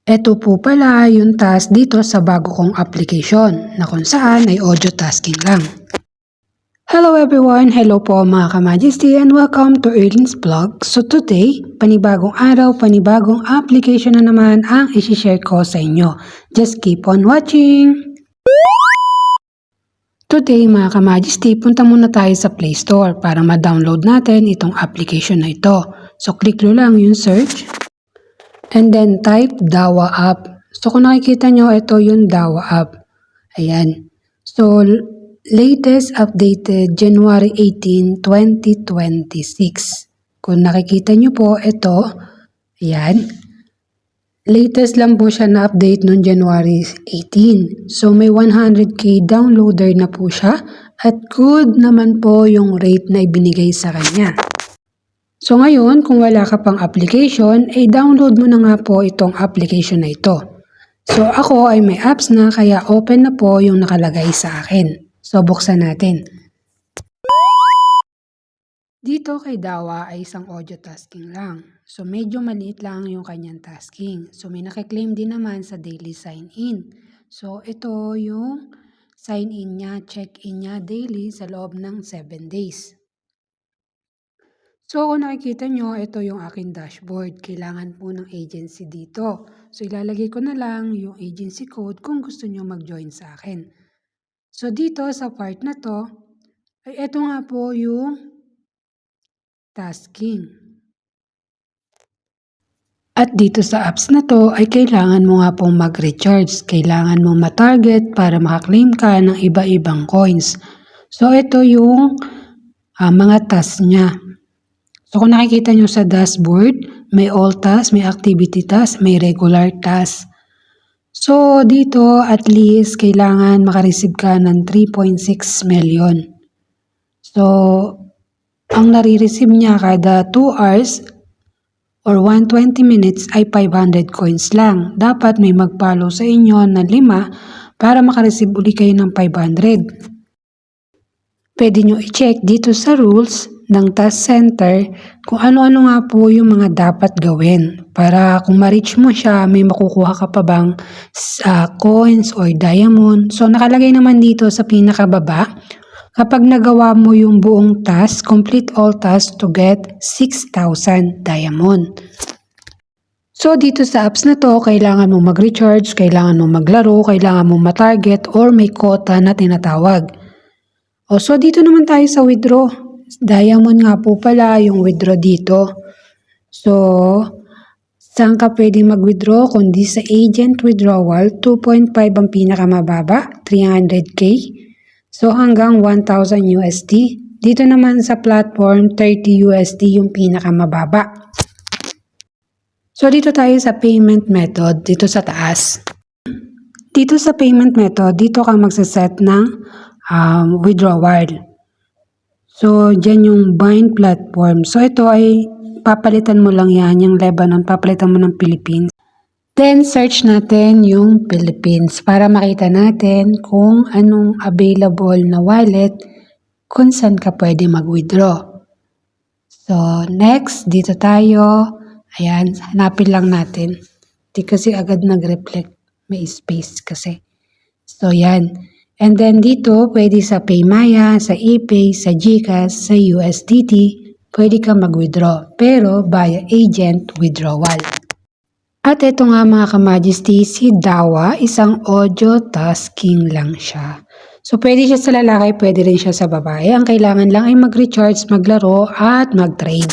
Ito po pala yung task dito sa bago kong application na kung saan ay audio tasking lang. Hello everyone! Hello po mga ka-Majesty and welcome to Erlin's Vlog. So today, panibagong araw, panibagong application na naman ang isi-share ko sa inyo. Just keep on watching! Today mga ka-Majesty, punta muna tayo sa Play Store para ma-download natin itong application na ito. So click nyo lang yung search and then type Dawa app. So kung nakikita nyo, ito yung Dawa app. Ayan. So latest updated January 18, 2026. Kung nakikita nyo po, ito, ayan. Latest lang po siya na update noong January 18. So may 100k downloader na po siya at good naman po yung rate na ibinigay sa kanya. So ngayon, kung wala ka pang application, ay download mo na nga po itong application na ito. So ako ay may apps na kaya open na po yung nakalagay sa akin. So buksan natin. Dito kay Dawa ay isang audio tasking lang. So medyo maliit lang yung kanyang tasking. So may nakiklaim din naman sa daily sign-in. So ito yung sign-in niya, check-in niya daily sa loob ng 7 days. So kung nakikita nyo, ito yung aking dashboard. Kailangan po ng agency dito. So ilalagay ko na lang yung agency code kung gusto nyo mag-join sa akin. So dito sa part na to, ay ito nga po yung tasking. At dito sa apps na to ay kailangan mo nga pong mag-recharge. Kailangan mo ma-target para makaklaim ka ng iba-ibang coins. So ito yung mga tasks niya. So kung nakikita nyo sa dashboard, may all tasks, may activity tasks, may regular tasks. So dito at least kailangan makareceive ka ng 3.6 million. So ang nare-receive niya kada 2 hours or 120 minutes ay 500 coins lang. Dapat may mag-follow sa inyo na 5 para makareceive uli kayo ng 500. Pwede nyo i-check dito sa rules ng task center kung ano-ano nga po yung mga dapat gawin. Para kung ma-reach mo siya, may makukuha ka pa bang coins or diamond. So nakalagay naman dito sa pinakababa, kapag nagawa mo yung buong task, complete all tasks to get 6,000 diamond. So dito sa apps na to, kailangan mo mag-recharge, kailangan mo maglaro, kailangan mo ma-target or may quota na tinatawag. So dito naman tayo sa withdraw. Diamond nga po pala yung withdraw dito. So saan ka pwede mag-withdraw kundi sa agent withdrawal, 2.5 ang pinakamababa, 300k. So hanggang 1,000 USD. Dito naman sa platform, 30 USD yung pinakamababa. So dito tayo sa payment method, dito sa taas. Dito sa payment method, dito ka magsaset ng withdrawal. So dyan yung bind platform. So ito ay papalitan mo lang yan, yung Lebanon, papalitan mo ng Philippines. Then, search natin yung Philippines para makita natin kung anong available na wallet kung saan ka pwede mag-withdraw. So, next, dito tayo. Ayan, hanapin lang natin. Di kasi agad nag-reflect. May space kasi. So, yan. And then, dito, pwede sa Paymaya, sa ePay, sa GCash, sa USDT, pwede ka mag-withdraw. Pero, via agent withdrawal. At ito nga mga ka-Majesty, si Dawa, isang audio tasking lang siya. So pwede siya sa lalaki, pwede rin siya sa babae. Ang kailangan lang ay mag-recharge, maglaro at mag-trade.